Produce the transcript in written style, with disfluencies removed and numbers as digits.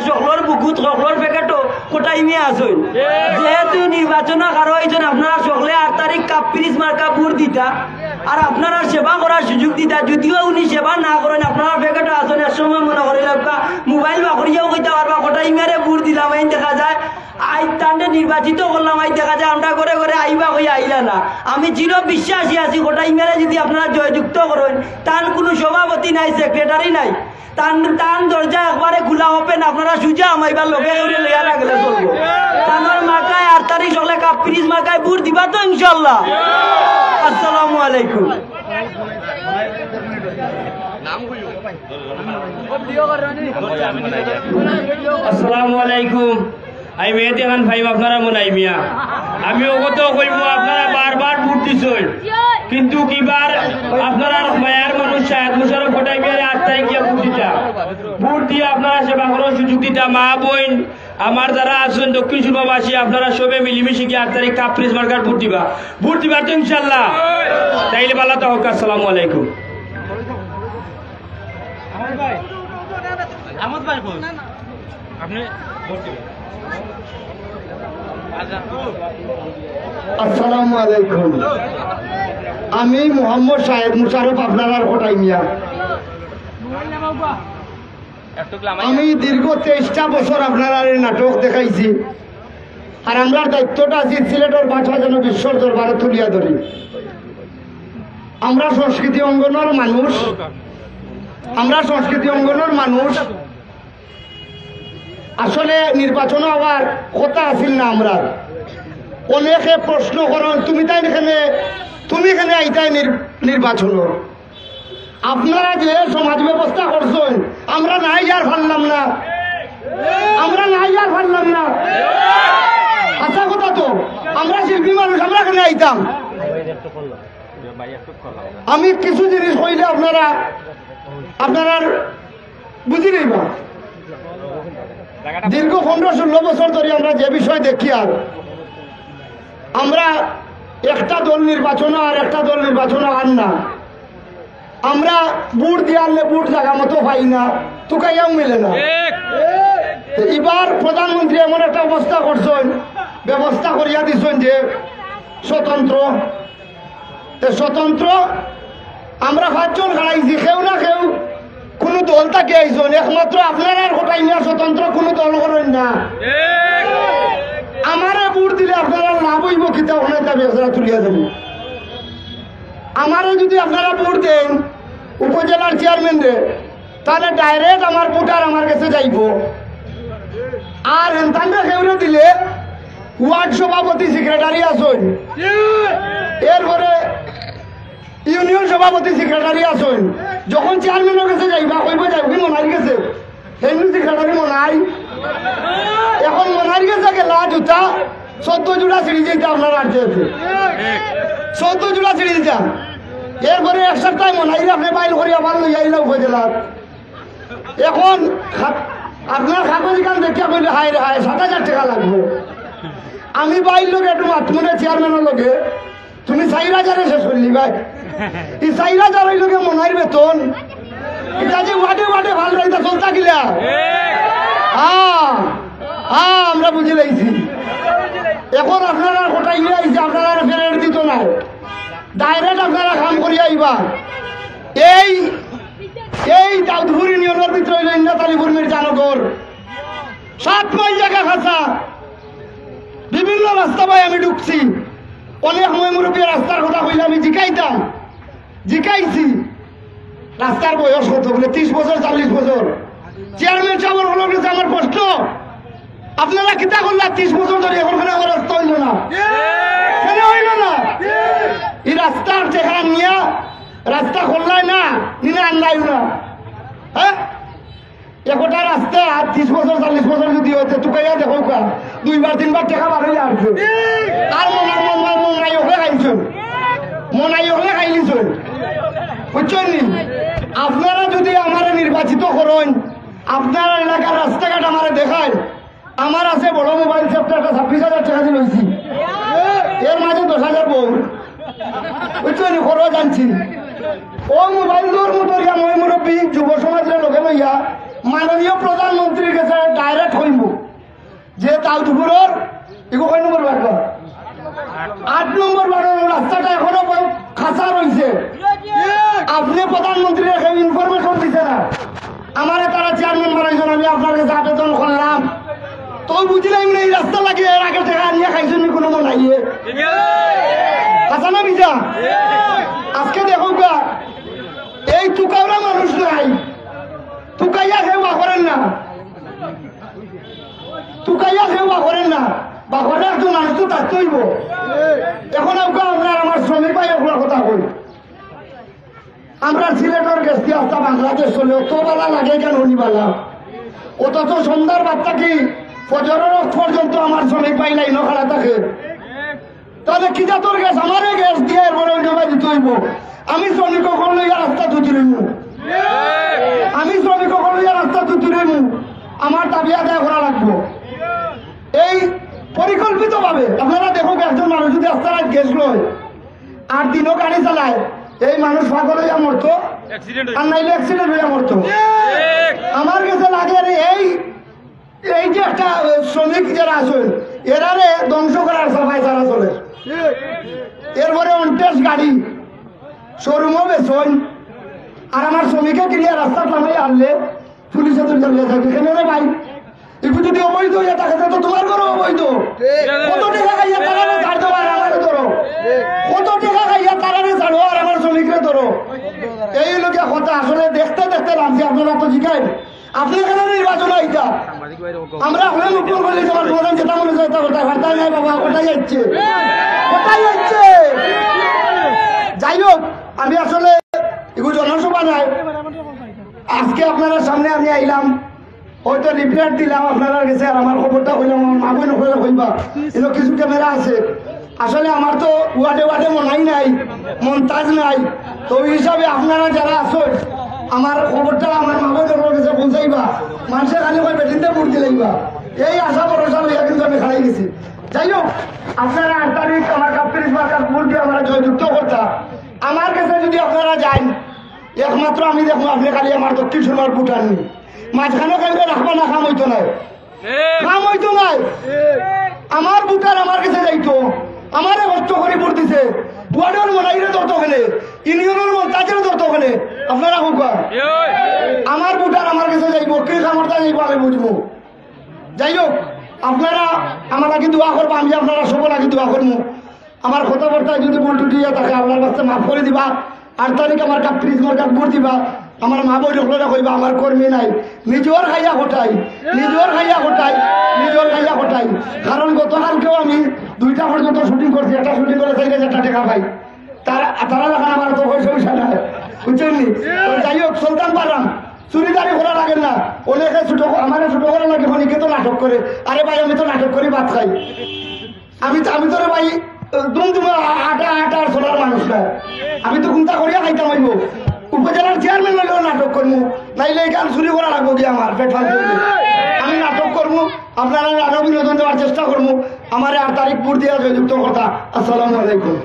সকলের বুকুত সকলের প্যাকেটও কোটাইমে আসুন যেহেতু নির্বাচন কারো হয়েছেন আপনারা সকলে 8 তারিখ কাপ পিরিজ মার্কা ভোট দিতা আর আপনারা সেবা করার সুযোগ দিতা যদিও উনি সেবা না করেন আপনারা প্যাকেটও আসুন এর সময় মনে করেন মোবাইল বাকরিয়াও কইতে পারবা কোটাইমেরে ভোট দিলাম এই দেখা যায় আই তান্ডে নির্বাচিত করলাম আই দেখা যায় আমরা করে করে আইবা হয়ে আইলা না আমি চির বিশ্বাসী আছি কোটাইমেরে যদি আপনারা জয়যুক্ত করেন তার কোনো সভাপতি নাই সেক্রেটারি নাই টান দরজা একবারে খোলা ওপেন আপনারা সুজা আমাইবার লোকে লেয়া রাখলে চলবো তানোর মার্কায় 8 তারিখ সকলে কাপ পিরিজ মার্কায় ভোট দিবা তো ইনশাল্লাহ। আসসালামু আলাইকুম। আসসালামু আলাইকুম। আমি মেহেদি খান ভাই আপনারা মনাই মিয়া আমি ওগত কইব আপনারা বারবার ভোট দিছেন কিন্তু কিবার আপনারা মায়ার মানুষ শাহেদ মুশারফ কোটাই বিয়ারে 8 তারিখ গিয়া ভোট দিতা ভোট দিয়ে আপনারা সেবা করার সুযোগ দিতা মা বোন আমার যারা আছেন দক্ষিণ সুরমাবাসী আপনারা সবে মিলিমিশে গিয়ে 8 তারিখ কাপ পিরিজ মার্কার ভোট দিবা তো ইনশাল্লাহ তাইলে ভালো তো হোক। আসসালামু আলাইকুম। আপনি আসসালামু আলাইকুম। আমি মোহাম্মদ শাহেদ মুশারফ আপনার কোটাই মিয়া। আমি দীর্ঘ 23টা বছর আপনার নাটক দেখাইছি আর আমরা দায়িত্বটা আছি সিলেটের ভাষা যেন বিশ্বর দরবারে তুলিয়া ধরি। আমরা সংস্কৃতি অঙ্গনের মানুষ আসলে নির্বাচন হওয়ার কথা আসিল না। আমরা অনেকে প্রশ্ন করেন তুমি এখানে আইতাই নির্বাচন আপনারা যে সমাজ ব্যবস্থা করছেন আমরা নাই যার পারলাম না আচ্ছা কথা তো আমরা শিল্পী মানুষ আমরা এখানে আইতাম। আমি কিছু জিনিস কইলে আপনারা বুঝি নেইবা। দীর্ঘ 15-16 বছর ধরে আমরা যে বিষয় দেখি আর আমরা একটা দল নির্বাচন আর একটা দল নির্বাচন আর না আমরা ভোট দিয়ে ভোট জায়গা মতো পাই না তুকাইয়াও মিলে না। এবার প্রধানমন্ত্রী এমন একটা ব্যবস্থা করিয়া দিচ্ছেন যে স্বতন্ত্র আমরা 5 জন হারাইছি কেউ না কেউ কোনো দল থাকে আইসন একমাত্র আপনার আর গোটাই নিয়ে স্বতন্ত্র কোনো দল করেন না। আমারে ভোট দিলে আপনারা লাভ হইব কিতা ওখানে ব্যবস্থা তুলিয়া দেব। আমারে যদি আপনারা ভোট দেন উপজেলার চেয়ারম্যান রে তাহলে ডাইরেক্ট আমার ভোটার আমার কাছে যাইব আর হেনতানটা কেউরে দিলে ওয়ার্ড সভাপতি সেক্রেটারি আসুন এরপরে ইউনিয়ন সভাপতি সেক্রেটারি আসুন যখন চেয়ারম্যানের কাছে যাইবা কইব যাইব কি মনাই গেছে ইউনিয়ন সেক্রেটারি মনাই এখন মনাই গেছে গেলা জুতা 14 জোড়া ছিঁড়ি যেতে আপনার আর 14 জোড়া ছিঁড়ি দিতাম এরপরে এক সপ্তাহ মনাই আপনি বাইল করি আবার লই আইলা উপজেলার এখন আপনার কাগজ গান দেখিয়া কইলে হায় রে হায় 7,000 টাকা লাগবে। আমি বাইর লোক একটু মাতমনে চেয়ারম্যানের লোকে তুমি 4,000 শেষ করলি ভাই এই 4,000 ওই লোকে মনাইর বেতন এটা যে ওয়াটে ভাল রাইতা চলতা গিলা আমরা বুঝে লাইছি। এখন আপনারা কোটাই নিয়ে আইছে আপনারা ফেরত দিত না ডাইরেক্ট আপনারা কাম করি আইবা। এই দাউদপুর ইউনিয়নের ভিতরে ইন্দাতালিপুর মির্জানগর 7 মাইল জায়গা খাঁচা বিভিন্ন রাস্তা পাই আমি ঢুকছি অনেক মুরব্বী রাস্তার কথা কইলে আমি জিকাইছি রাস্তার বয়স কত বলে 30 বছর 40 বছর। চেয়ারম্যান সাহেবের হলো গেছে আমার প্রশ্ন আপনারা কিতা করলা 30 বছর ধরে এখন রাস্তা হইল না এই রাস্তার চেহারা নিয়ে রাস্তা করলাই না নিলে আনলাই না হ্যাঁ একটা রাস্তা 30 বছর 40 বছর যদি হচ্ছে তুকাইয়া দেখো 2বার 3বার টাকা বার হয়ে আসছে আর মনাই ওখানে খাইলিছেন বুঝছেন নি। আপনারা যদি আমার নির্বাচিত করেন আপনার এলাকার রাস্তাঘাট আমার দেখায় আমার আছে বড় মোবাইল সেটটা 26,000 টাকা দিয়ে লইছি এর মাঝে 10,000 বউ বুঝছেন খরচ জানছি ও মোবাইল তোর মতো মই মুরব্বী যুব সমাজের লোকে লইয়া মাননীয় প্রধানমন্ত্রীর কাছে ডাইরেক্ট হইব যে তাউদপুরের এগো কয় নম্বর ওয়ার্ড 8 নম্বর ওয়ার্ডের রাস্তাটা এখনো খাঁচা রয়েছে। আপনি প্রধানমন্ত্রীর ইনফরমেশন দিছে না, আমারে তারা চেয়ারম্যান বানাইছেন, আমি আপনার কাছে আবেদন করলাম তো বুঝলাম না এই রাস্তা লাগিয়ে এর আগে টাকা নিয়ে খাইছেন কোনো মনে আইয়ে খাঁচা না বিজা। আজকে দেখো গা এই তুকাওরা মানুষ নাই, তুকাইয়া খেয়ে করেন না, তুকাইয়া খেয়ে করেন না, বা ঘরে একজন মানুষ তো থাকতে হইব। এখন আপনার আমার শ্রমিক ভাই ওগুলোর কথা কই, আমরা সিলেটের গ্যাস দিয়ে আসতাম বাংলাদেশ চলে অত বেলা লাগে কেন হনিবালা, অথচ সন্ধ্যার বার্তা কি ফজরের পর্যন্ত আমার শ্রমিক ভাই লাইন খাড়া থাকে। তাহলে কি জাতর গ্যাস আমারে গ্যাস দিয়ে এরপরে ওই জায়গায় দিতে হইব। আমি শ্রমিক লইয়া রাস্তা তুতি রইব, আমি শ্রমিক লইয়া রাস্তা তুতি রইব, আমার দাবি আদায় করা লাগবো। এই পরিকল্পিত ভাবে আপনারা দেখো একজন মানুষ যদি রাস্তায় গ্যাস লয় 8 দিনও গাড়ি চালায়, এই মানুষ পাগল হইয়া মরতো আর নাইলে অ্যাক্সিডেন্ট হইয়া মরতো। আমার কাছে লাগে এই যে একটা শ্রমিক যারা আছেন এরারে ধ্বংস করার সবাই তারা চলে। এরপরে অনটেস্ট গাড়ি শোরুমও বেচন, আর আমার শ্রমিকে ক্লিয়ার রাস্তা নামাই আনলে পুলিশে তো চালিয়ে থাকে। কেন রে ভাই একটু যদি অবৈধ হইয়া থাকে তো তোমার ঘরও অবৈধ। কত টাকা খাইয়া তারা ছাড় দেবো আর আমার ধরো, কত টাকা খাইয়া তারা ছাড়ো আর আমার শ্রমিকরে ধরো। এই লোকে কথা আসলে দেখতে দেখতে নামছি। আপনারা তো শিখাই আপনি কেন নির্বাচন আইতা আমরা হলে মুখ্য করলে তোমার প্রধান যেটা মনে হয় ভার্তায় নাই বাবা, কোথায় যাচ্ছে কোথায় যাচ্ছে। যাই হোক আমি আসলে এগুলো জনসভা নাই, আজকে আপনারা সামনে আমি আইলাম হয়তো রিপোর্ট দিলাম আপনারা গেছে আর আমার খবরটা হইলাম মা বোন হইলে হইবা এগুলো কিছু ক্যামেরা আছে। আসলে আমার তো ওয়ার্ডে ওয়ার্ডে মনাই নাই, মন্তাজ নাই, তো ওই হিসাবে আপনারা যারা আছেন আমার খবরটা আমার মা বোনের কাছে পৌঁছাইবা, মানুষের খালি করে বেটিনতে ভোট দিলাইবা, এই আশা ভরসা লইয়া কিন্তু আমি খাড়াই গেছি। যাই হোক আপনারা 8 তারিখ আমার কাপ্পিরিস মার্কার ভোট দিয়ে আমরা জয়যুক্ত করতাম। আমার কাছে যদি আপনারা যান একমাত্র আমি দেখবো আপনি খালি আমার দক্ষিণ সুরমার ভোট আননি, মাঝখানে কাউকে রাখবা না, কাম হইতো নাই, কাম হইতো নাই। আমার ভোটার আমার কাছে যাইতো, আমারে কষ্ট করে ভোট দিছে, ওয়ার্ডের মনাইরে ধরতো ওখানে, ইউনিয়নের মন্তাজের ধরতো ওখানে। আপনারা হোক আমার ভোটার আমার কাছে যাইবো, কে সামর্থ্য যাইবো আমি বুঝবো। যাই হোক আপনারা আমরা কিন্তু দোয়া করবো, আমি আপনারা সব নাকি দোয়া করবো। আমার কথাবার্তায় যদি ভুল টুটিয়া থাকে আপনার কাছে মাফ করে দিবা। 8 তারিখ আমার কাপ্পিরিস মার্কার ভোট দিবা। আমার মা বই ঢুকলে কইবা আমার কর্মী নাই, নিজের খাইয়া ঘটাই, নিজের খাইয়া ঘটাই, নিজের খাইয়া ঘটাই। কারণ গতকালকেও আমি 2টা পর্যন্ত শুটিং করছি, একটা শুটিং করে 4,000 টাকা পাই, তারা দেখেন আমার তো পয়সা নাই, বুঝছেন নি। যাই হোক চলতাম পারলাম, চুরিদারি করা লাগে না, অনেকে ছোটো আমার ছোটো করে লাগে, অনেকে তো নাটক করে। আরে ভাই আমি তো নাটক করি ভাত খাই, আমি তো রে ভাই দুমদুমা আটা চলার মানুষ না, আমি তো ঘুমটা করিয়া খাইতাম হইব। উপজেলার চেয়ারম্যান হইলেও নাটক করবো, নাইলে গান চুরি করা লাগবো কি আমার পেট ফালতে, আমি নাটক করবো। আপনারা আরো বিনোদন দেওয়ার চেষ্টা করবো। আমার 8 তারিখ ভোট দিয়ে জয়যুক্ত কথা। আসসালামু আলাইকুম।